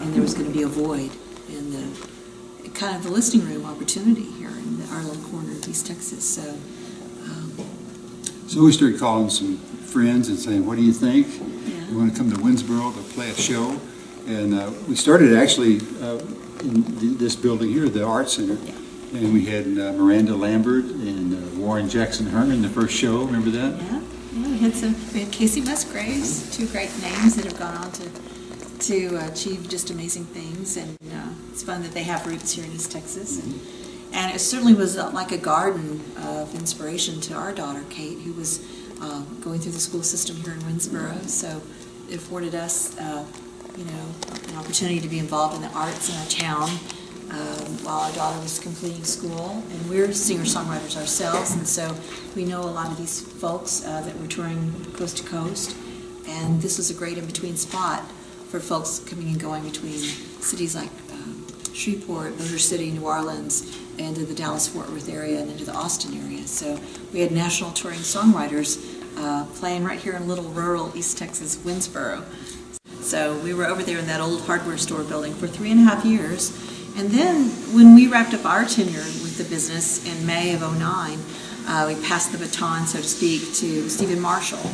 And there was going to be a void in the kind of the listening room opportunity here in our little corner of East Texas. So we started calling some friends and saying, "What do you think? Yeah. You want to come to Winsboro to play a show?" And we started actually in this building here, the Art Center. Yeah. And we had Miranda Lambert and Warren Jackson Hearne in the first show. Remember that? Yeah, we had Casey Musgraves, two great names that have gone on to achieve just amazing things, and it's fun that they have roots here in East Texas. And it certainly was like a garden of inspiration to our daughter, Kate, who was going through the school system here in Winsboro. So it afforded us, an opportunity to be involved in the arts in our town while our daughter was completing school. And we're singer-songwriters ourselves, and so we know a lot of these folks that were touring coast to coast. And this was a great in-between spot for folks coming and going between cities like Shreveport, Motor City, New Orleans, and to the Dallas-Fort Worth area and into the Austin area. So we had national touring songwriters playing right here in little rural East Texas, Winsboro. So we were over there in that old hardware store building for 3.5 years. And then when we wrapped up our tenure with the business in May of '09, we passed the baton, so to speak, to Stephen Marshall,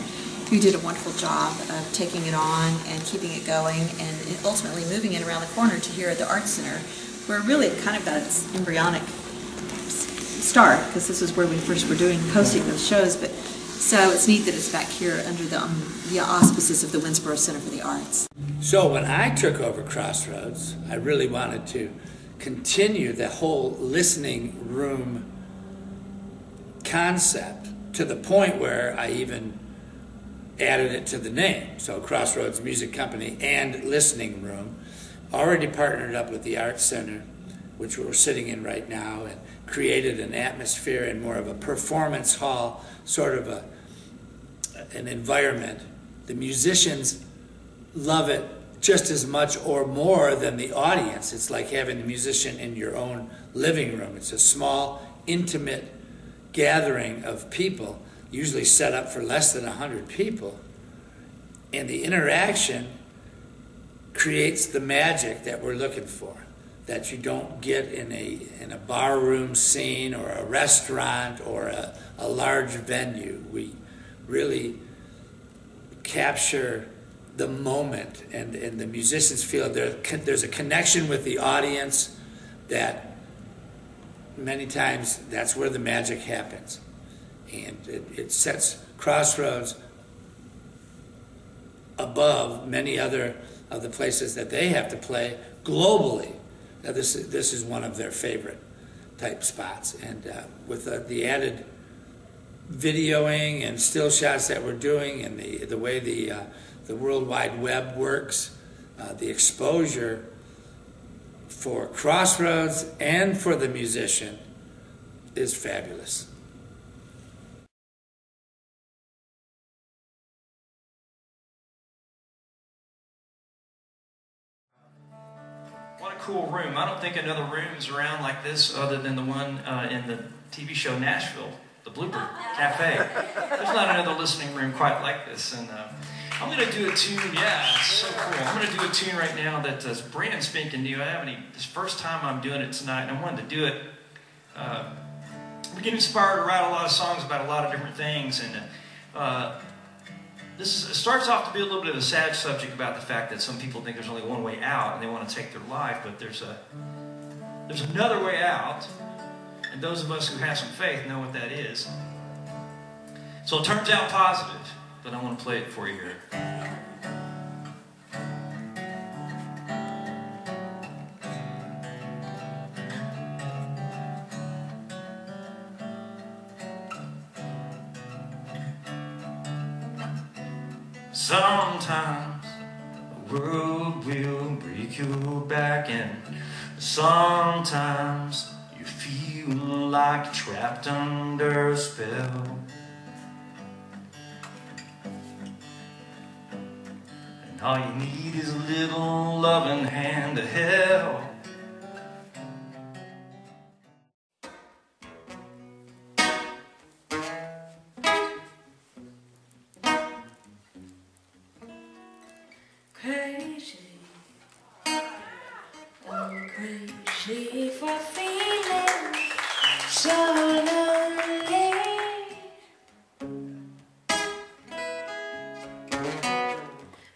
who did a wonderful job of taking it on and keeping it going and ultimately moving it around the corner to here at the Arts Center, where really it kind of got its embryonic start, because this is where we first were hosting those shows. But so it's neat that it's back here under the auspices of the Winsboro Center for the Arts. So when I took over Crossroads, I really wanted to continue the whole listening room concept to the point where I even added it to the name. So Crossroads Music Company and Listening Room, already partnered up with the Arts Center, which we're sitting in right now, and created an atmosphere and more of a performance hall, sort of an environment. The musicians love it just as much or more than the audience. It's like having the musician in your own living room. It's a small, intimate gathering of people, usually set up for less than 100 people. And the interaction creates the magic that we're looking for, that you don't get in a barroom scene or a restaurant or a large venue. We really capture the moment, and the musicians feel there's a connection with the audience that many times that's where the magic happens. And it sets Crossroads above many other of the places that they have to play globally. Now this is one of their favorite type spots. And with the added videoing and still shots that we're doing, and the way the World Wide Web works, the exposure for Crossroads and for the musician is fabulous. What a cool room. I don't think another room is around like this other than the one in the TV show Nashville, the Blooper Cafe. There's not another listening room quite like this. And I'm going to do a tune. Yeah, it's so cool. I'm going to do a tune right now that is brand spanking new. This first time I'm doing it tonight, and I wanted to do it. I'm getting inspired to write a lot of songs about a lot of different things. And it starts off to be a little bit of a sad subject about the fact that some people think there's only one way out and they want to take their life, but there's another way out, and those of us who have some faith know what that is. So it turns out positive, but I want to play it for you here. Sometimes the world will break your back, and sometimes you feel like trapped under a spell. And all you need is a little loving hand to help. Crazy, I'm crazy for feeling so lonely.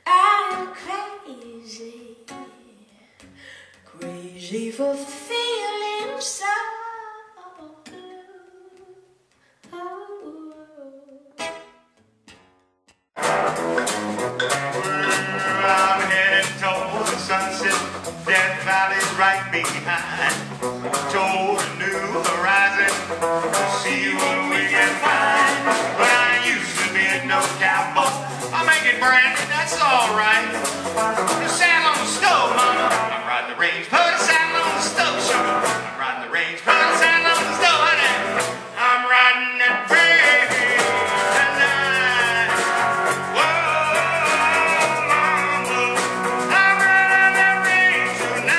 I'm crazy, crazy for feeling so blue. I'm headed toward the sunset, Death Valley's right behind. Toward a new horizon, to see what we can find. But I ain't used to being no cowboy. I make it brandy, that's alright. Put a saddle on the stove, mama. I'm riding the range. Put a saddle on the stove, sugar. I'm riding the range. Put a saddle on the stove, honey. I'm riding that range tonight. Whoa, mama. I'm riding that range tonight.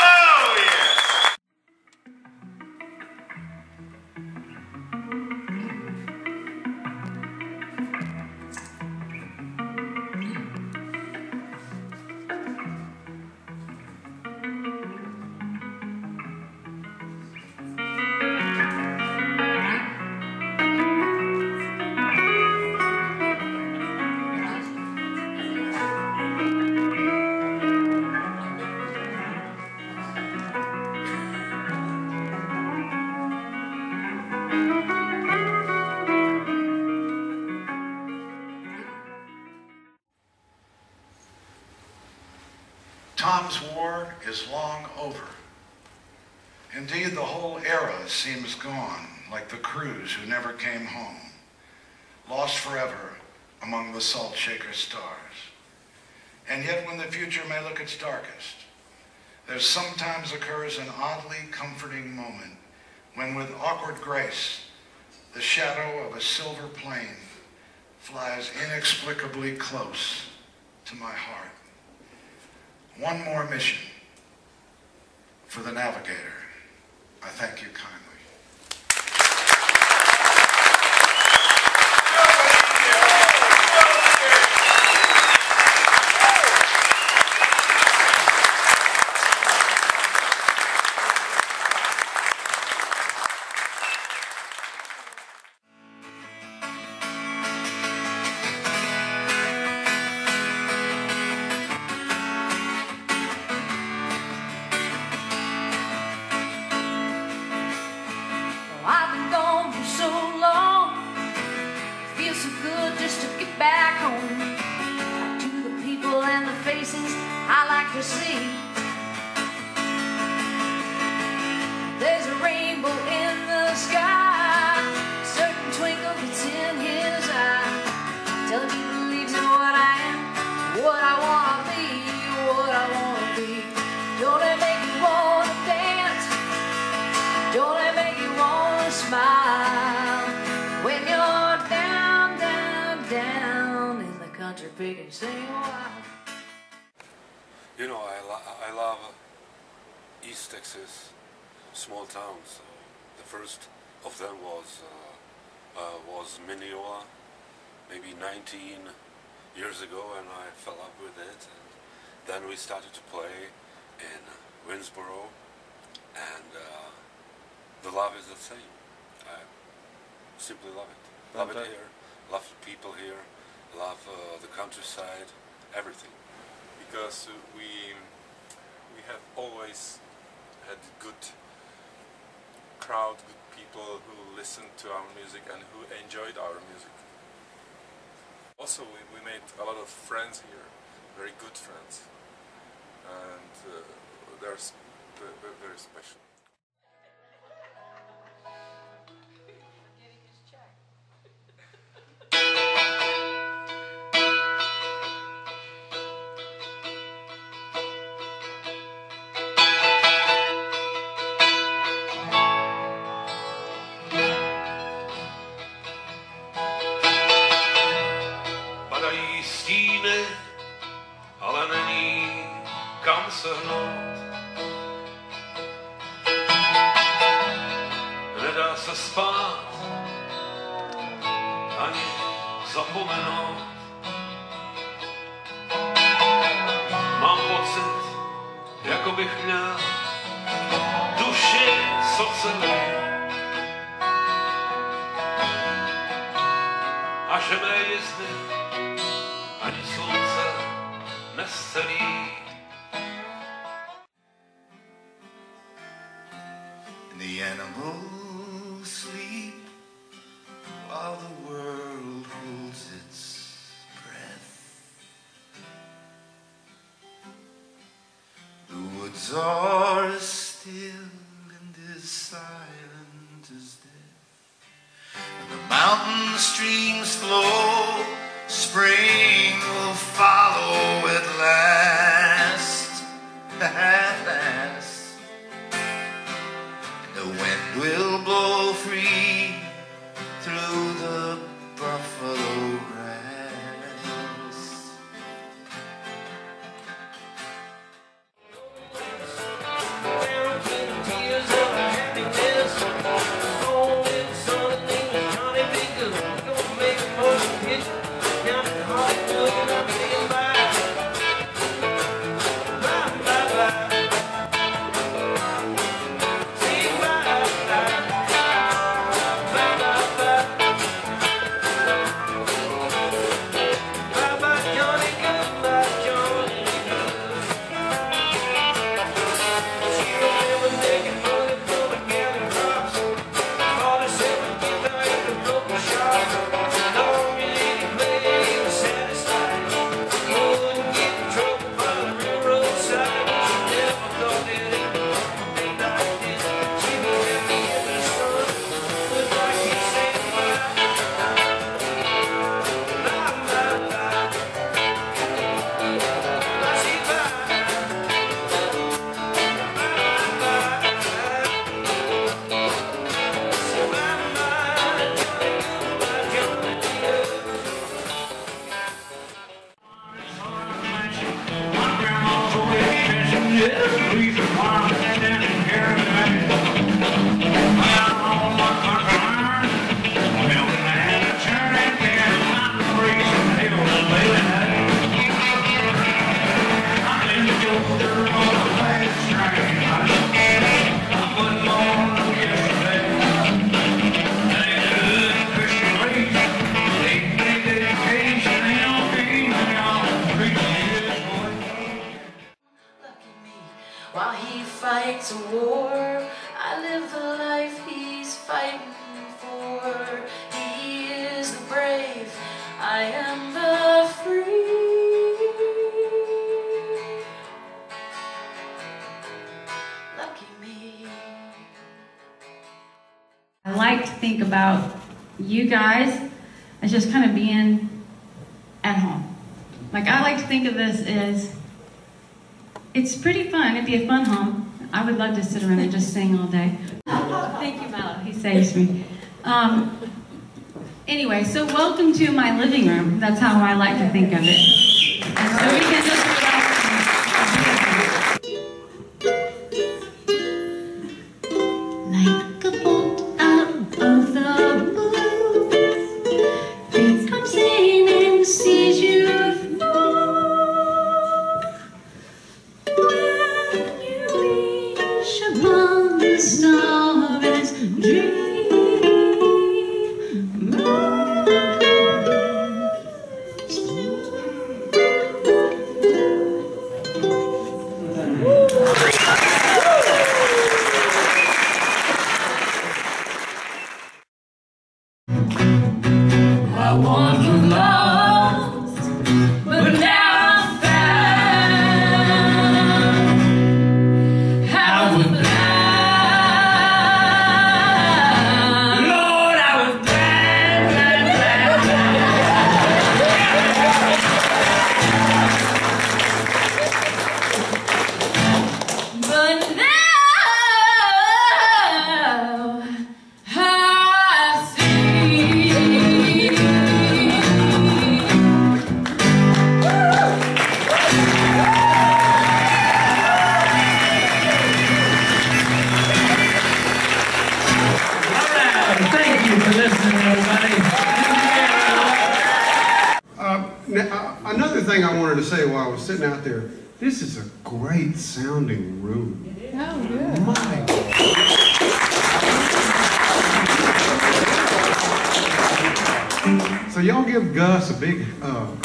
Oh, yeah. Tom's war is long over. Indeed, the whole era seems gone, like the crews who never came home, lost forever among the salt shaker stars. And yet, when the future may look its darkest, there sometimes occurs an oddly comforting moment when, with awkward grace, the shadow of a silver plane flies inexplicably close to my heart. One more mission for the Navigator. I thank you kindly. I've been gone for so long. It feels so good just to get back home. Back to the people and the faces I like to see. There's a rainbow in the sky, a certain twinkle that's in his eye, telling me he believes in what I am, what I wanna be, what I wanna be. Don't it make you wanna dance? Don't it make you wanna smile when you're down, down, down in the country picking sing wild? You know, I love East Texas small towns. The first of them was Mineola, maybe 19 years ago, and I fell up with it. And then we started to play in Winsboro, and the love is the same. I simply love it. Love it here, love the people here, love the countryside, everything. Because we have always had good crowd, good people who listened to our music and who enjoyed our music. Also, we made a lot of friends here, very good friends. they're very special. Padají stíny, ale není kam se hnout. Nedá se spát, ani zapomenout. Mám pocit, jako bych měl duši socelý. A že mé jízdy ani slunce nescelí. And the animals sleep while the world holds its breath. The woods are as still and as silent as death. And the mountain streams flow, spring will follow at last, at last. And the wind will blow free through the buffalo grass. While he fights a war, I live the life he's fighting for. He is the brave, I am the free. Lucky me. I like to think about you guys as just kind of being at home. Like, I like to think of this as, it's pretty fun. It'd be a fun home. I would love to sit around and just sing all day. Thank you, Mallow. He saves me. Anyway, so welcome to my living room. That's how I like to think of it. And so we can just like a bolt out of the blue, it comes in and sees you through. When you wish upon the stars, dream. to say while I was sitting out there, this is a great sounding room. Oh, good. My God. So y'all give Gus a big round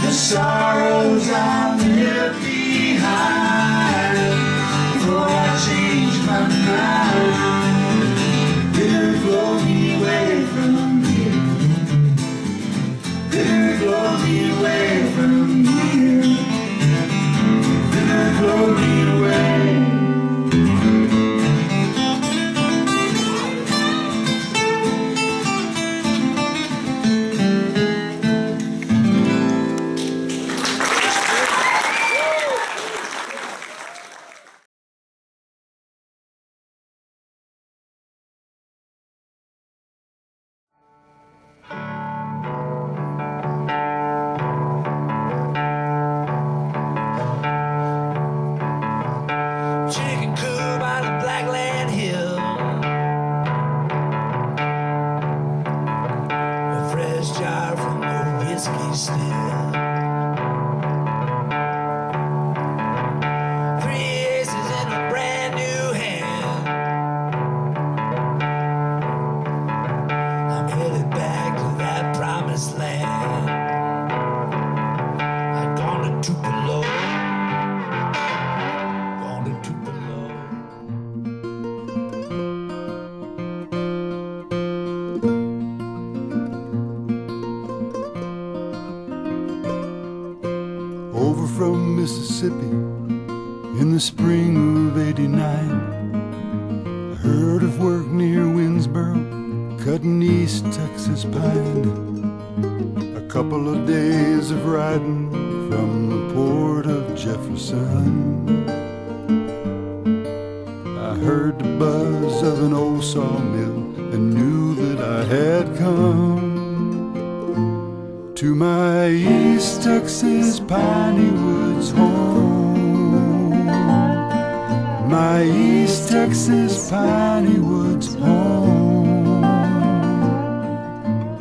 of sorrows I'll leave behind before I change my mind. Bitter blow me away from here. Bitter blow me away from here. Bitter blow me away. Chicken coop on a Blackland hill, a fresh jar from the whiskey still. 3 aces in a brand new hand. I'm headed back to that promised land. I'm gonna Tupelo. Over from Mississippi in the spring of '89, I heard of work near Winsboro, cutting East Texas pine. A couple of days of riding from the port of Jefferson, I heard the buzz of an old sawmill and knew that I had come to my East Texas piney woods home. My East Texas piney woods home.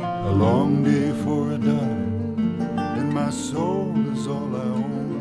A long day for a dollar, and my soul is all I own.